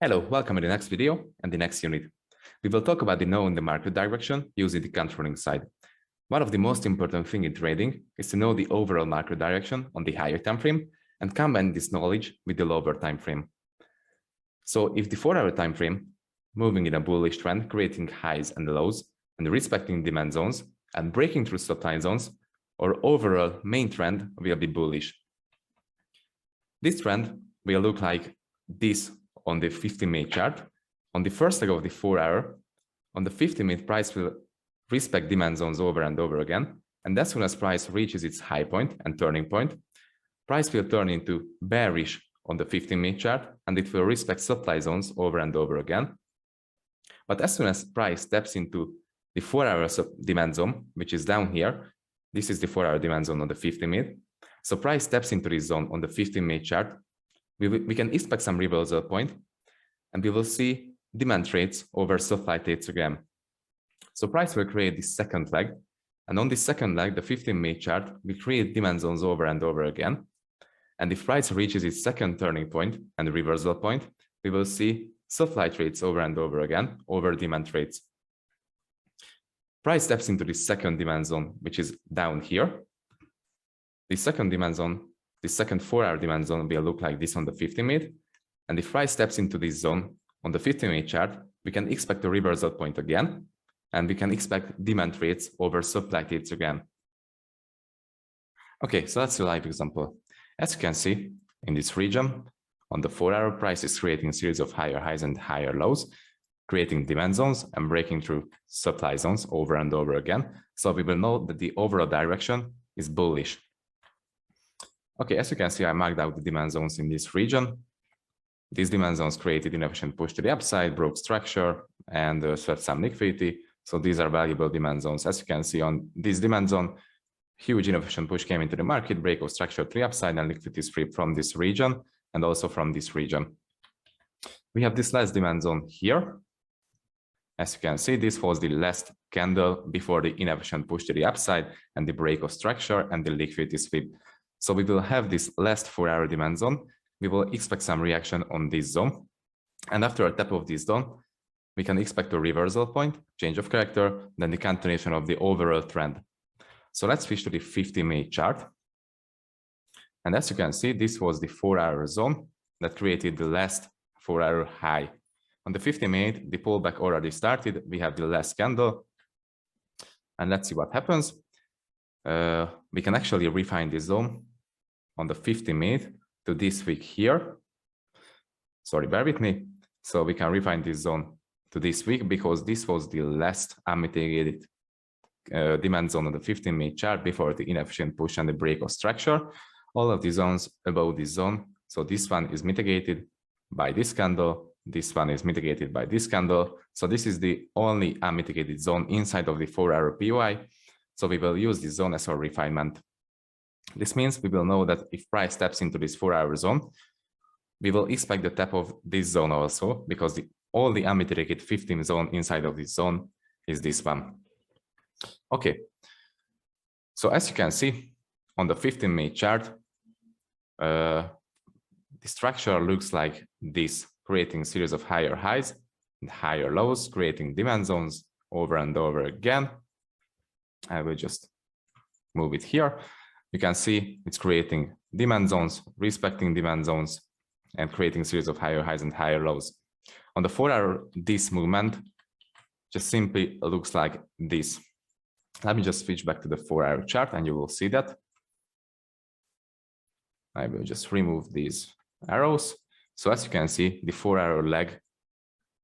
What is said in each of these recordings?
Hello, welcome to the next video and the next unit. We will talk about the knowing the market direction using the controlling side. One of the most important things in trading is to know the overall market direction on the higher time frame and combine this knowledge with the lower time frame. So if the 4-hour time frame moving in a bullish trend, creating highs and lows and respecting demand zones and breaking through supply zones, our overall main trend will be bullish. This trend will look like this on the 50-minute chart. On the first leg of the 4-hour, on the 50-minute, price will respect demand zones over and over again. And as soon as price reaches its high point and turning point, price will turn into bearish on the 15-minute chart, and it will respect supply zones over and over again. But as soon as price steps into the 4-hour demand zone, which is down here, this is the 4-hour demand zone on the 50-minute. So price steps into this zone on the 15-minute chart. We can expect some reversal point, and we will see demand trades over supply trades again. So price will create this second leg, and on this second leg, the 15-minute chart will create demand zones over and over again. And if price reaches its second turning point and reversal point, we will see supply trades over and over again over demand trades. Price steps into the second demand zone, which is down here. The second demand zone, the second 4-hour demand zone will look like this on the 50-minute. And if price steps into this zone on the 50-minute chart, we can expect a reversal point again, and we can expect demand trades over supply trades again. Okay, so that's a live example. As you can see, in this region, on the 4-hour, price is creating a series of higher highs and higher lows, creating demand zones and breaking through supply zones over and over again. So we will know that the overall direction is bullish. Okay, as you can see, I marked out the demand zones in this region. These demand zones created inefficient push to the upside, broke structure, and swept some liquidity. So these are valuable demand zones. As you can see on this demand zone, huge inefficient push came into the market, break of structure to the upside, and liquidity is free from this region and also from this region. We have this last demand zone here. As you can see, this was the last candle before the inefficient push to the upside and the break of structure and the liquidity sweep. So we will have this last 4-hour demand zone. We will expect some reaction on this zone. And after a tap of this zone, we can expect a reversal point, change of character, then the continuation of the overall trend. So let's switch to the 50-minute chart. And as you can see, this was the 4-hour zone that created the last 4-hour high. On the 50-minute, the pullback already started. We have the last candle. And let's see what happens. We can actually refine this zone on the 50-minute to this week here. Sorry, bear with me. So we can refine this zone to this week because this was the last unmitigated demand zone on the 15-minute chart before the inefficient push and the break of structure. All of the zones above this zone. So this one is mitigated by this candle. This one is mitigated by this candle. So this is the only unmitigated zone inside of the 4-hour POI. So we will use this zone as our refinement. This means we will know that if price steps into this 4-hour zone, we will expect the tap of this zone also, because all the unmitigated 15 zone inside of this zone is this one. Okay, so as you can see on the 15-minute chart, the structure looks like this, creating a series of higher highs and higher lows, creating demand zones over and over again. I will just move it here. You can see it's creating demand zones, respecting demand zones, and creating a series of higher highs and higher lows. On the 4-hour, this movement just simply looks like this. Let me just switch back to the 4-hour chart and you will see that. I will just remove these arrows. So as you can see, the 4-hour leg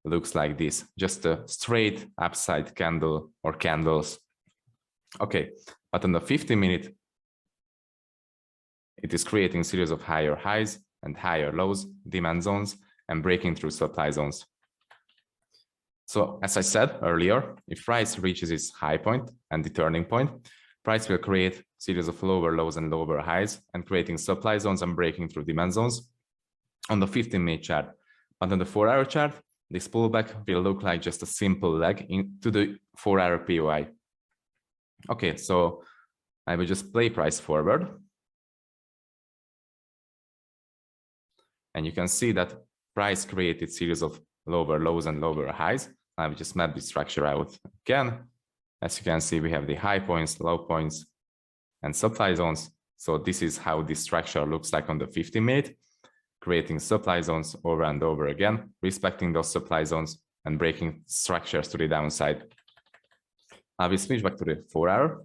looks like this, just a straight upside candle or candles. Okay, but on the 50-minute, it is creating a series of higher highs and higher lows, demand zones, and breaking through supply zones. So as I said earlier, if price reaches its high point and the turning point, price will create a series of lower lows and lower highs and creating supply zones and breaking through demand zones on the 15-minute chart. But on the 4-hour chart, this pullback will look like just a simple leg into the 4-hour POI. Okay, so I will just play price forward. And you can see that price created series of lower lows and lower highs. I will just map the structure out again. As you can see, we have the high points, low points, and supply zones. So this is how this structure looks like on the 50-minute, creating supply zones over and over again, respecting those supply zones and breaking structures to the downside. I will switch back to the 4-hour,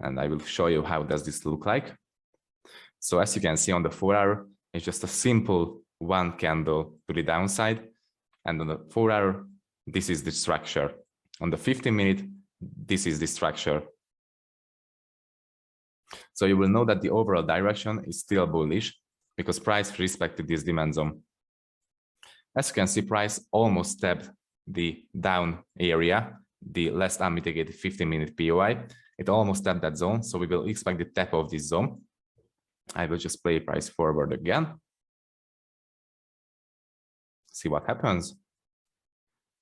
and I will show you how does this look like. So as you can see on the 4-hour, it's just a simple one candle to the downside. And on the 4-hour, this is the structure. On the 50-minute, this is the structure. So you will know that the overall direction is still bullish because price respected this demand zone. As you can see, price almost tapped the down area, the less unmitigated 50-minute POI. It almost tapped that zone, so we will expect the tap of this zone. I will just play price forward again. See what happens.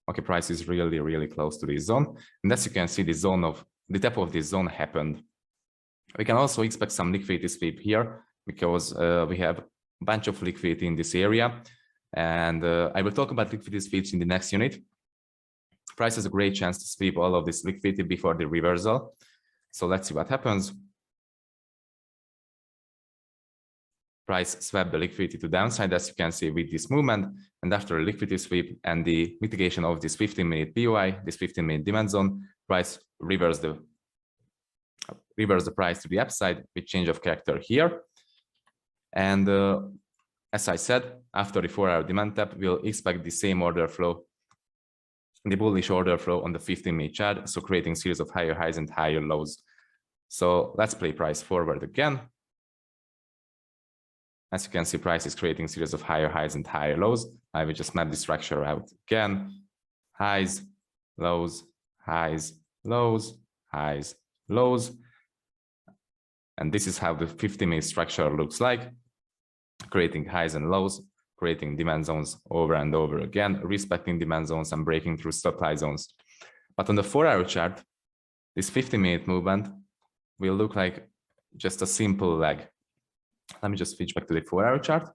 Okay, price is really, really close to this zone. And as you can see, the tap of this zone happened. We can also expect some liquidity sweep here because we have a bunch of liquidity in this area. And I will talk about liquidity sweeps in the next unit. Price has a great chance to sweep all of this liquidity before the reversal. So let's see what happens. Price swept the liquidity to downside, as you can see with this movement. And after a liquidity sweep and the mitigation of this 15-minute POI, this 15-minute demand zone, price reversed the price to the upside with change of character here. And as I said, after the 4-hour demand tap, we'll expect the same order flow, the bullish order flow on the 15-minute chart, so creating series of higher highs and higher lows. So let's play price forward again. As you can see, price is creating series of higher highs and higher lows. I will just map the structure out again. Highs, lows, highs, lows, highs, lows. And this is how the 50-minute structure looks like, creating highs and lows, creating demand zones over and over again, respecting demand zones and breaking through supply zones. But on the 4-hour chart, this 50-minute movement will look like just a simple leg. Let me just switch back to the 4-hour chart.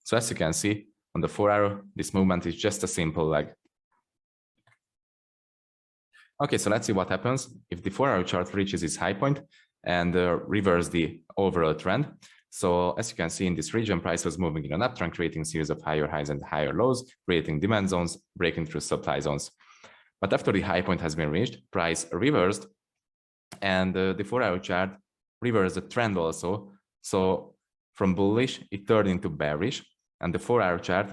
So as you can see, on the 4-hour, this movement is just a simple leg. Okay, so let's see what happens if the 4-hour chart reaches its high point and reverse the overall trend. So as you can see in this region, price was moving in an uptrend, creating series of higher highs and higher lows, creating demand zones, breaking through supply zones. But after the high point has been reached, price reversed, and the 4-hour chart reversed the trend also. So from bullish, it turned into bearish, and the 4-hour chart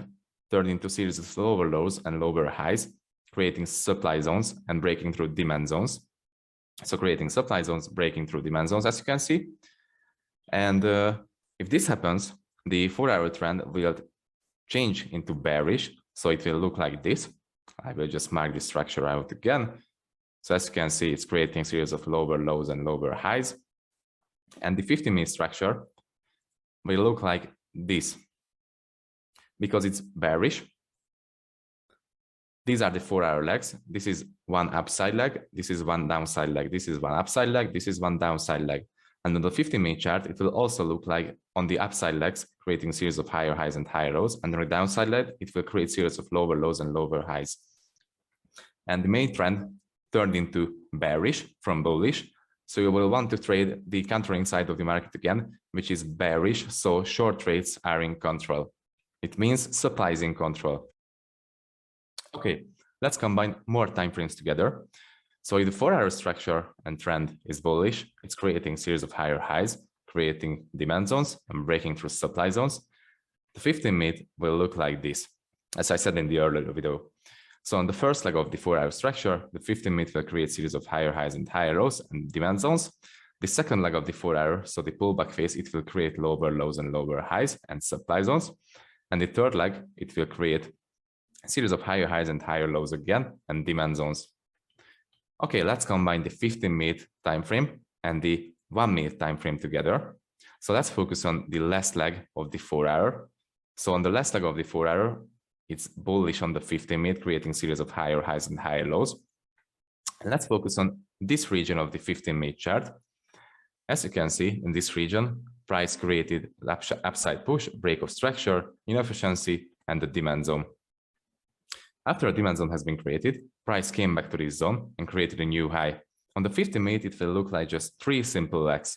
turned into series of lower lows and lower highs, creating supply zones and breaking through demand zones. So creating supply zones, breaking through demand zones, as you can see. And if this happens, the 4-hour trend will change into bearish. So it will look like this. I will just mark the structure out again. So as you can see, it's creating a series of lower lows and lower highs. And the 50-minute structure will look like this. Because it's bearish, these are the 4-hour legs. This is one upside leg. This is one downside leg. This is one upside leg. This is one downside leg. And on the 50-minute chart, it will also look like on the upside legs, creating series of higher highs and higher lows. And on the downside leg, it will create series of lower lows and lower highs. And the main trend turned into bearish from bullish. So you will want to trade the countering side of the market again, which is bearish. So short trades are in control. It means supply is in control. Okay, let's combine more time frames together. So if the 4-hour structure and trend is bullish, it's creating a series of higher highs, creating demand zones and breaking through supply zones. The 15-minute will look like this, as I said in the earlier video. So on the first leg of the 4-hour structure, the 15-minute will create a series of higher highs and higher lows and demand zones. The second leg of the 4-hour, so the pullback phase, it will create lower lows and lower highs and supply zones. And the third leg, it will create a series of higher highs and higher lows again and demand zones. Okay, let's combine the 15-minute time frame and the 1-minute time frame together. So let's focus on the last leg of the 4-hour. So on the last leg of the 4-hour, it's bullish on the 15-minute, creating a series of higher highs and higher lows. And let's focus on this region of the 15-minute chart. As you can see in this region, price created upside push, break of structure, inefficiency, and the demand zone. After a demand zone has been created, price came back to this zone and created a new high. On the 50-minute, it will look like just 3 simple legs.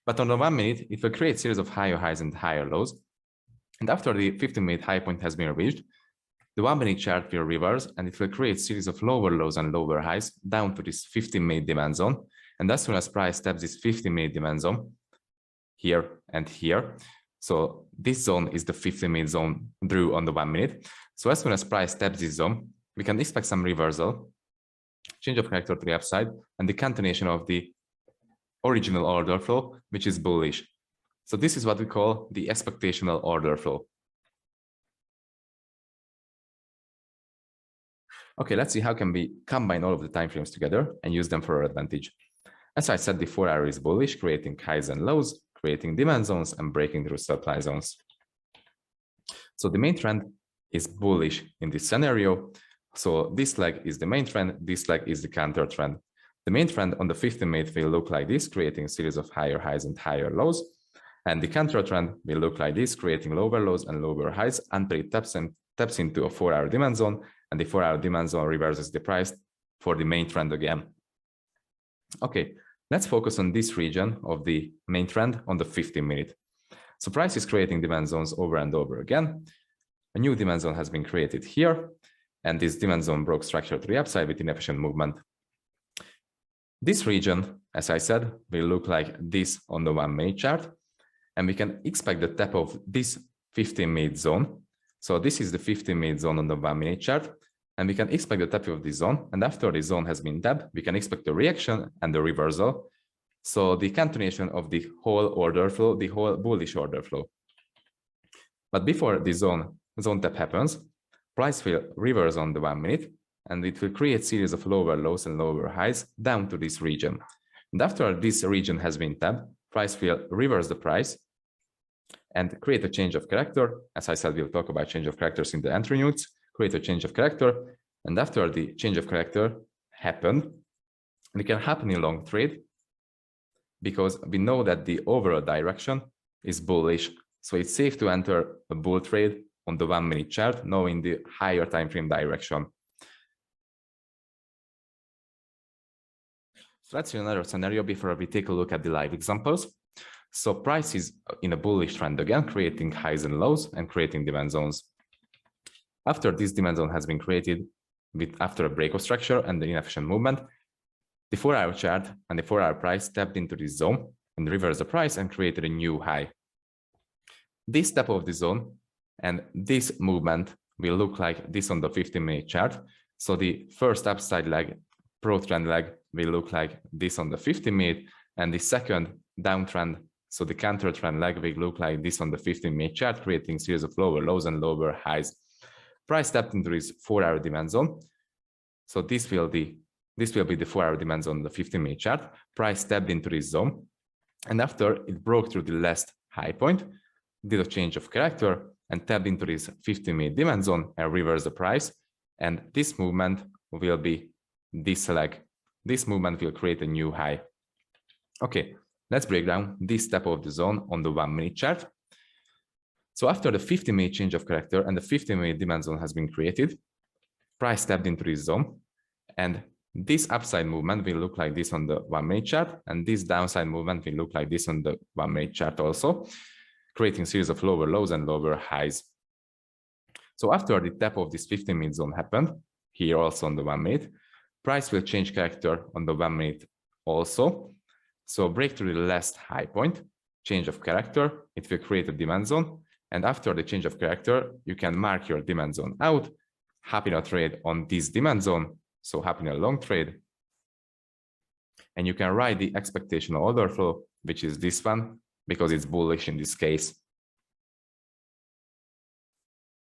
But on the 1 minute, it will create a series of higher highs and higher lows. And after the 50-minute high point has been reached, the 1 minute chart will reverse and it will create a series of lower lows and lower highs down to this 50-minute demand zone. And as soon as price taps this 50-minute demand zone, here and here, so this zone is the 50-minute zone drew on the 1 minute. So as soon as price taps this zone, we can expect some reversal, change of character to the upside, and the continuation of the original order flow, which is bullish. So this is what we call the expectational order flow. Okay, let's see how can we combine all of the time frames together and use them for our advantage. As I said, the 4 hour is bullish, creating highs and lows, creating demand zones and breaking through supply zones. So the main trend is bullish in this scenario. So this leg is the main trend, this leg is the counter trend. The main trend on the 50-minute will look like this, creating a series of higher highs and higher lows. And the counter trend will look like this, creating lower lows and lower highs until it taps into a 4 hour demand zone, and the 4 hour demand zone reverses the price for the main trend again. Okay, let's focus on this region of the main trend on the 50-minute. So price is creating demand zones over and over again. A new demand zone has been created here, and this demand zone broke structure to the upside with inefficient movement. This region, as I said, will look like this on the 1 minute chart, and we can expect the tap of this 50-minute zone. So this is the 50-minute zone on the 1 minute chart, and we can expect the tap of this zone. And after the zone has been tapped, we can expect the reaction and the reversal. So the continuation of the whole order flow, the whole bullish order flow. But before the zone tap happens, price will reverse on the 1 minute, and it will create a series of lower lows and lower highs down to this region. And after this region has been tapped, price will reverse the price and create a change of character. As I said, we'll talk about change of characters in the entry notes, create a change of character. And after the change of character happened, and it can happen in long trade because we know that the overall direction is bullish. So it's safe to enter a bull trade on the 1 minute chart, knowing the higher time frame direction. So let's see another scenario before we take a look at the live examples. So price is in a bullish trend again, creating highs and lows and creating demand zones. After this demand zone has been created after a break of structure and the inefficient movement, the 4 hour chart and the 4 hour price tapped into this zone and reversed the price and created a new high. This tap of the zone and this movement will look like this on the 50-minute chart. So the first upside leg, pro trend leg, will look like this on the 50-minute, and the second downtrend, so the counter trend leg, will look like this on the 50-minute chart, creating a series of lower lows and lower highs. Price tapped into this 4 hour demand zone. So this will be the 4 hour demand zone on the 50-minute chart. Price tapped into this zone, and after it broke through the last high point, did a change of character and tapped into this 50-minute demand zone and reversed the price. And this movement will be this leg. This movement will create a new high. Okay, let's break down this tap of the zone on the 1 minute chart. So after the 50-minute change of character and the 50-minute demand zone has been created, price tapped into this zone, and this upside movement will look like this on the 1 minute chart, and this downside movement will look like this on the 1 minute chart also, creating a series of lower lows and lower highs. So after the tap of this 50-minute zone happened, here also on the 1 minute, price will change character on the 1 minute also. So break through the last high point, change of character, it will create a demand zone. And after the change of character, you can mark your demand zone out, hop in a trade on this demand zone, so hop in a long trade. And you can write the expectational order flow, which is this one, because it's bullish in this case.